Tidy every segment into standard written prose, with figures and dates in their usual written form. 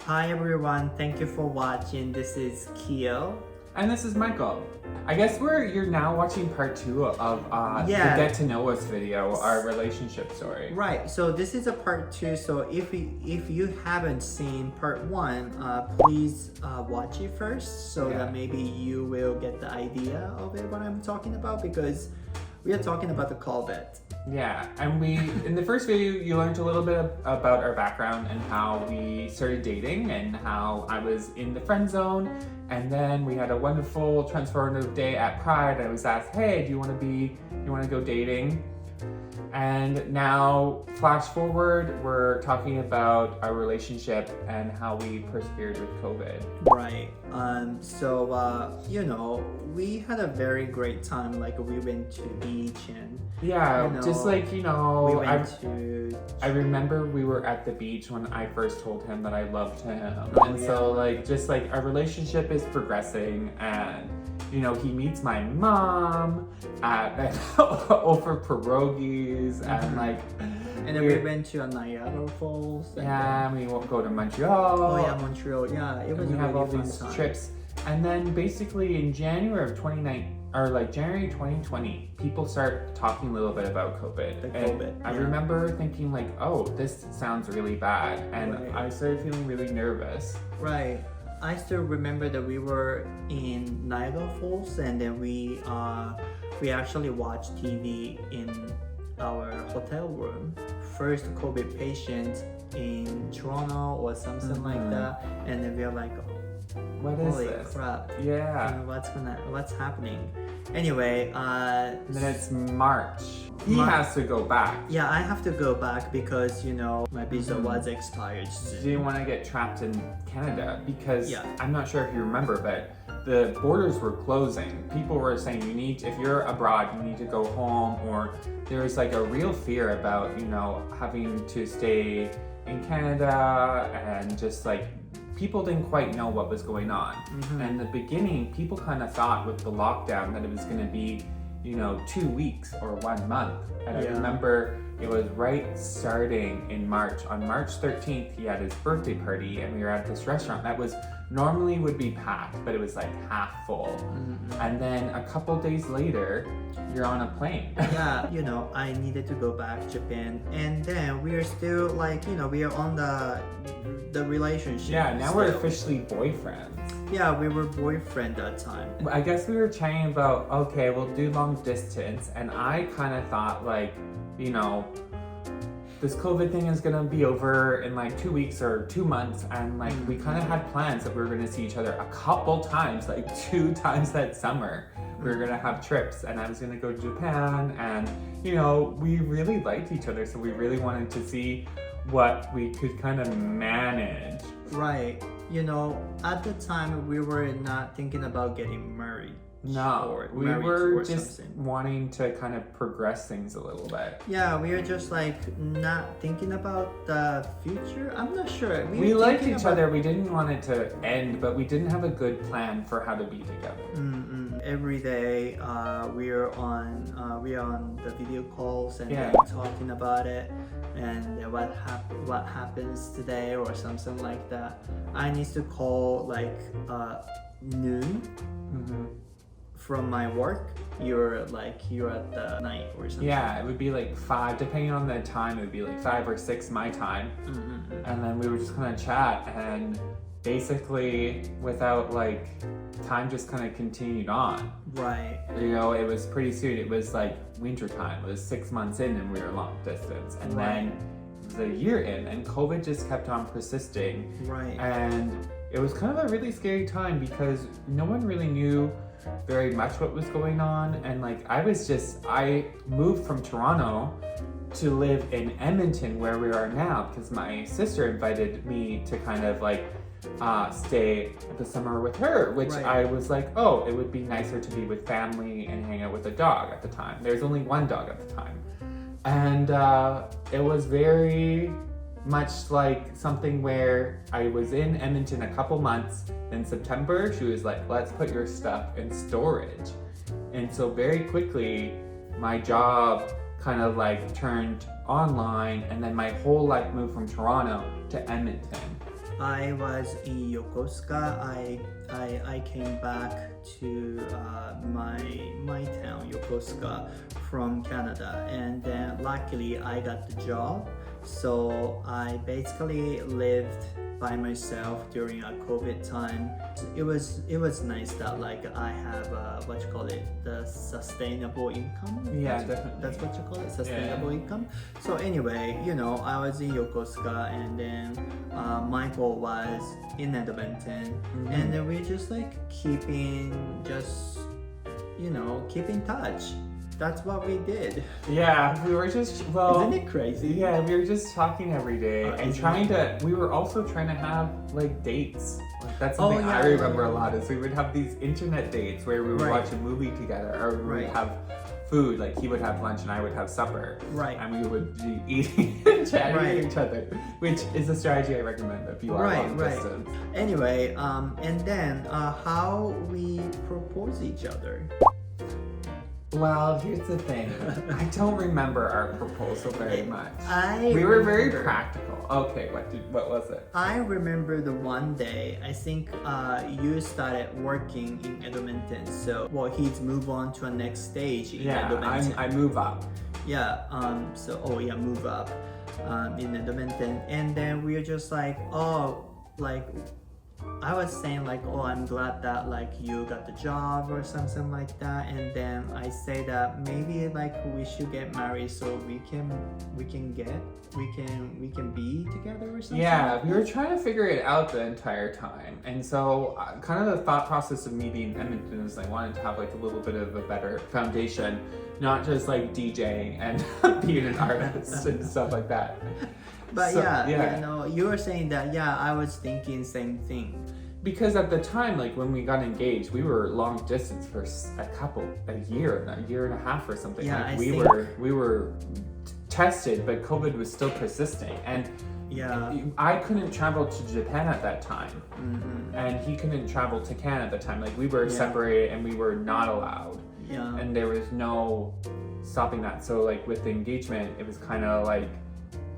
Hi everyone, thank you for watching. This is Kiyo. And this is Michael. I guess you're now watching part 2 of the Get to Know Us video, our relationship story. Right, so this is a part 2. So if you haven't seen part 1, please watch it first so that maybe you will get the idea of it, what I'm talking about, because we are talking about the COVID. Yeah, and in the first video, you learned a little bit about our background and how we started dating and how I was in the friend zone. And then we had a wonderful transformative day at Pride. I was asked, hey, do you want to go dating? And now, flash forward, we're talking about our relationship and how we persevered with COVID. Right. We had a very great time. Like, we went to the beach and I remember we were at the beach when I first told him that I loved him. Our relationship is progressing, and he meets my mom over pierogies and then we went to Niagara Falls. We won't go to Montreal. Oh yeah, Montreal. Yeah, it was we a have really all fun these time. trips. And then basically in January 2020, people start talking a little bit about COVID. I remember thinking oh, this sounds really bad. And I started feeling really nervous. Right. I still remember that we were in Niagara Falls, and then we actually watched TV in our hotel room. First COVID patient in Toronto or something like that, and then we are like, what is holy this? Crap! Yeah. What's happening? Anyway, then it's March. He has to go back. Yeah, I have to go back because my visa was expired. Do you want to get trapped in Canada? Because I'm not sure if you remember, but the borders were closing. People were saying if you're abroad, you need to go home, or there was a real fear about having to stay in Canada, and just people didn't quite know what was going on. And in the beginning, people kind of thought with the lockdown that it was going to be 2 weeks or 1 month. And I remember it was right starting in March. On March 13th, he had his birthday party, and we were at this restaurant that was normally would be packed, but it was half full. And then a couple days later, you're on a plane. I needed to go back to Japan, and then we are still we are on the relationship. Yeah, now we're officially boyfriends. Yeah, we were boyfriend that time. I guess we were chatting about, okay, we'll do long distance, and I kind of thought this COVID thing is gonna be over in 2 weeks or 2 months, and we kind of had plans that we were gonna see each other a couple times, 2 times that summer. We were gonna have trips, and I was gonna go to Japan, and we really liked each other, so we really wanted to see what we could kind of manage. Right. At the time we were not thinking about getting married. No, we were just wanting to kind of progress things a little bit. Yeah, we were just not thinking about the future. I'm not sure. We liked each other. We didn't want it to end, but we didn't have a good plan for how to be together. Every day, we are on the video calls and then talking about it, and what happens today or something like that. I need to call noon. From my work, you're at the night or something. Yeah, it would be 5, depending on the time, it would be 5 or 6 my time. And then we were just kind of chat, and basically without time just kind of continued on. Right. It was pretty soon. It was winter time. It was 6 months in, and we were long distance. And then it was a year in, and COVID just kept on persisting. Right. And it was kind of a really scary time because no one really knew very much what was going on, and I moved from Toronto to live in Edmonton, where we are now, because my sister invited me to kind of stay the summer with her, which I was oh, it would be nicer to be with family and hang out with a dog at the time. There's only one dog at the time, and it was very much something where I was in Edmonton a couple months. In September, she was let's put your stuff in storage. And so very quickly, my job kind of turned online, and then my whole life moved from Toronto to Edmonton. I was in Yokosuka. I came back to my town, Yokosuka, from Canada, and then luckily I got the job. So I basically lived by myself during a COVID time. It was nice that like I have what you call it, the sustainable income. Yeah, definitely. That's what you call it, sustainable income. So anyway, I was in Yokosuka, and then Michael was in Edmonton, and then we just like keep in touch. That's what we did. Yeah, we were just, Isn't it crazy? Yeah, we were just talking every day and we were also trying to have like dates. Like, that's something I remember a lot is we would have these internet dates where we would watch a movie together, or we would have food, like he would have lunch and I would have supper. Right. And we would be eating and chatting with each other, which is a strategy I recommend if you are long distance. Anyway, and then how we propose each other. Well, here's the thing. I don't remember our proposal very much. We were very practical. Okay, what was it? I remember the one day, I think you started working in Edmonton. So, he's moved on to a next stage in Edmonton. I move up. Yeah, move up in Edmonton. And then we were just like, I was saying like, I'm glad that like you got the job or something like that, and then I say that maybe like we should get married so we can be together or something. Yeah, we were trying to figure it out the entire time, and so kind of the thought process of me being in Edmonton is I wanted to have like a little bit of a better foundation, not just like DJing and being an artist and stuff like that. But you were saying that, I was thinking same thing. Because at the time, like when we got engaged, we were long distance for a year and a half or something. Yeah, like we were tested, but COVID was still persisting. And I couldn't travel to Japan at that time. And he couldn't travel to Canada at the time. Like we were separated and we were not allowed. Yeah. And there was no stopping that. So like with the engagement, it was kind of like,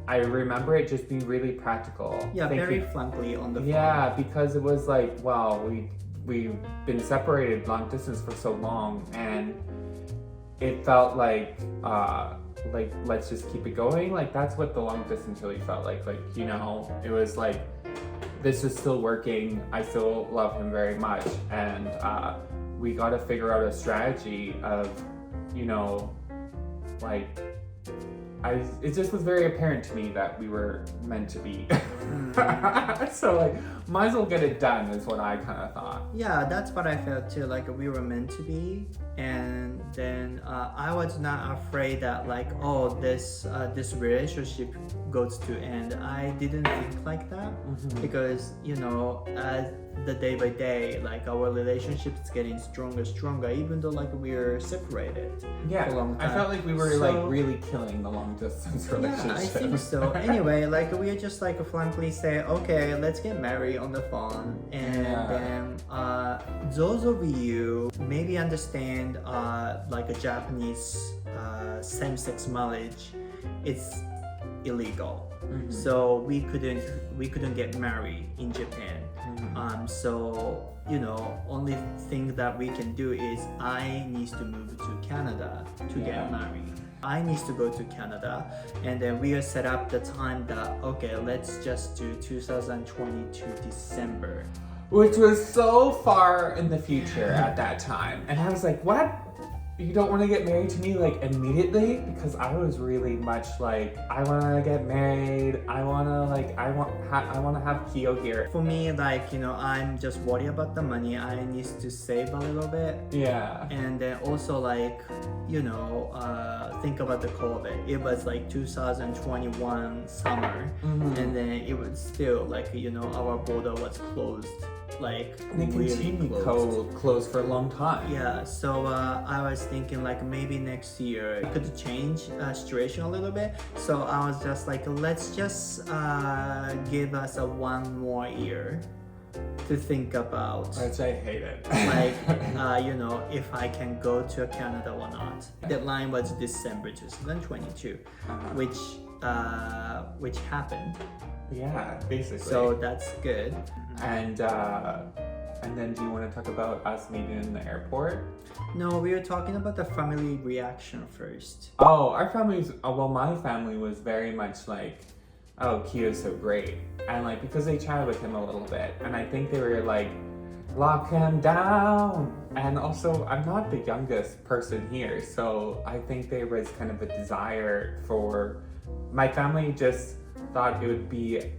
I remember it just being really practical. Yeah, very frankly on the phone. Yeah, because it was like, wow, we've been separated long distance for so long, and it felt like let's just keep it going. Like that's what the long distance really felt like. Like, it was like, this is still working. I still love him very much, and we got to figure out a strategy of, it just was very apparent to me that we were meant to be. So like, might as well get it done is what I kind of thought. Yeah, that's what I felt too, like we were meant to be. And then I was not afraid that like, this relationship goes to end. I didn't think like that because, as the day by day, like our relationship is getting stronger, even though like we're separated for a long time. I felt like we were like really killing the long distance relationship. Yeah, I think so. Anyway, like we just like frankly say, okay, let's get married on the phone, and then those of you maybe understand like a Japanese same-sex marriage, it's illegal. So we couldn't get married in Japan. So only thing that we can do is I need to move to Canada to get married. I need to go to Canada, and then we set up the time that let's just do 2022 December, which was so far in the future at that time, and I was like, what? You don't want to get married to me like immediately? Because I was really much like, I want to get married. I want to have Kiyo here. For me, like, I'm just worried about the money. I need to save a little bit. Yeah. And then also like, think about the COVID. It was like 2021 summer, and then it was still like, our border was closed. Like, and they continued closed for a long time. Yeah, so I was thinking like maybe next year it could change situation a little bit. So I was just like, let's just give us a one more year to think about. Which I hated. Like, if I can go to Canada or not. Deadline was December 2022, which which happened. Yeah, basically. So that's good. And then do you want to talk about us meeting in the airport? No, we were talking about the family reaction first. Oh, our family's, well, my family was very much like, oh, Kiyo's so great. And like, because they chatted with him a little bit, and I think they were like, lock him down. And also, I'm not the youngest person here, so I think there was kind of a desire for, my family just thought it would be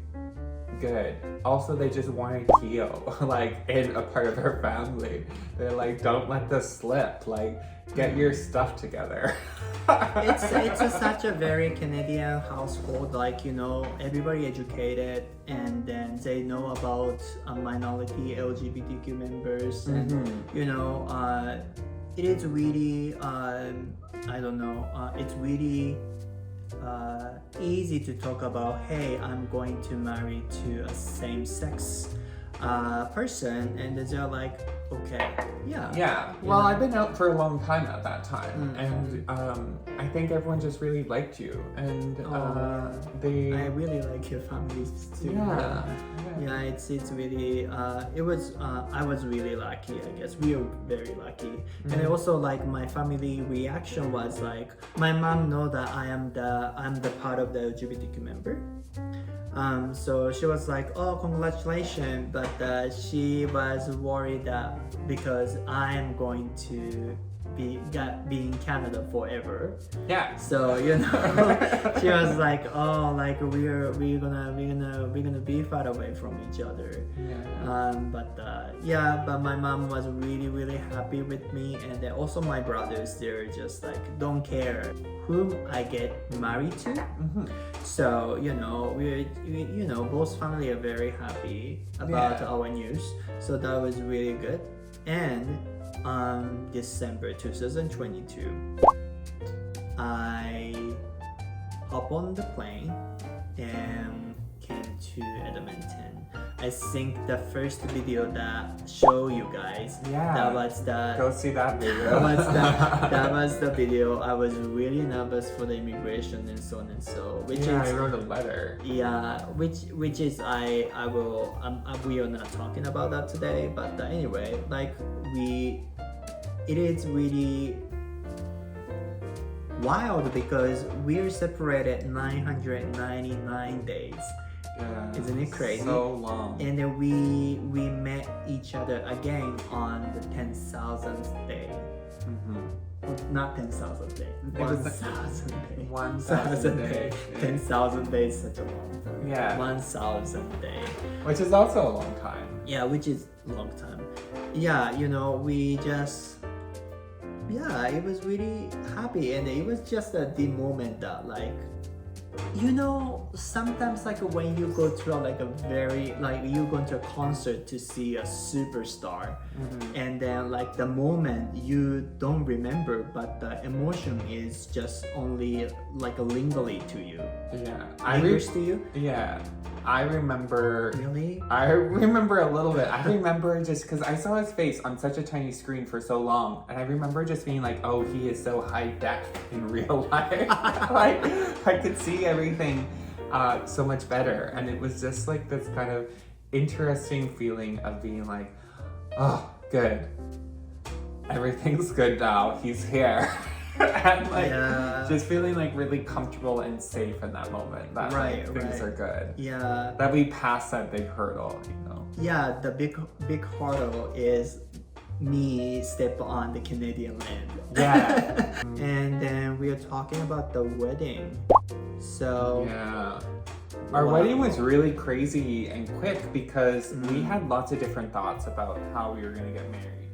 good. Also, they just wanted Kiyo, like, in a part of their family. They're like, don't let this slip, like, get your stuff together. It's such a very Canadian household, like, you know, everybody educated, and then they know about minority LGBTQ members, and you know, it is really I don't know, it's really easy to talk about, hey, I'm going to marry to a same-sex person, and they're like, okay, yeah. Well, I've been out for a long time at that time, and I think everyone just really liked you, and I really like your families too. Yeah, it's really it was I was really lucky, I guess. We were very lucky. And also, like, my family reaction was like, my mom know that I'm the part of the LGBTQ member. So she was like, oh, congratulations, but she was worried that because I'm going to be in Canada forever. Yeah. So, you know, she was like, oh, like we're gonna be far away from each other. But my mom was really happy with me, and then also my brothers, they're just like, don't care whom I get married to. So, you know, both family are very happy about our news. So that was really good. And on December 2022, I hop on the plane and came to Edmonton. I think the first video that show you guys, that was the go see that video. that was the video. I was really nervous for the immigration and so on and so. I wrote a letter. Yeah, which is we are not talking about that today. But anyway, like it is really wild because we're separated 999 days. Yeah, isn't it crazy? So long. And then we met each other again on the 10,000th day. Not 10,000th day. 1,000 day. 1,000 day. 10,000 days is such a long time. Yeah. 1,000 day. Which is also a long time. Yeah, which is a long time. Yeah, you know, we just it was really happy, and it was just the moment that, like, you know, sometimes like when you go to you go to a concert to see a superstar, and then like the moment you don't remember, but the emotion is just only like lingering to you. Lingers to you? Yeah. I remember. Really? I remember a little bit. I remember just because I saw his face on such a tiny screen for so long, and I remember just being like, "Oh, he is so high def in real life." Like I could see everything so much better, and it was just like this kind of interesting feeling of being like, "Oh, good, everything's good now. He's here." And like just feeling like really comfortable and safe in that moment, that things are good, that we passed that big hurdle, you know. The big hurdle is me step on the Canadian land. And then we are talking about the wedding. So our wedding was really crazy and quick because we had lots of different thoughts about how we were going to get married.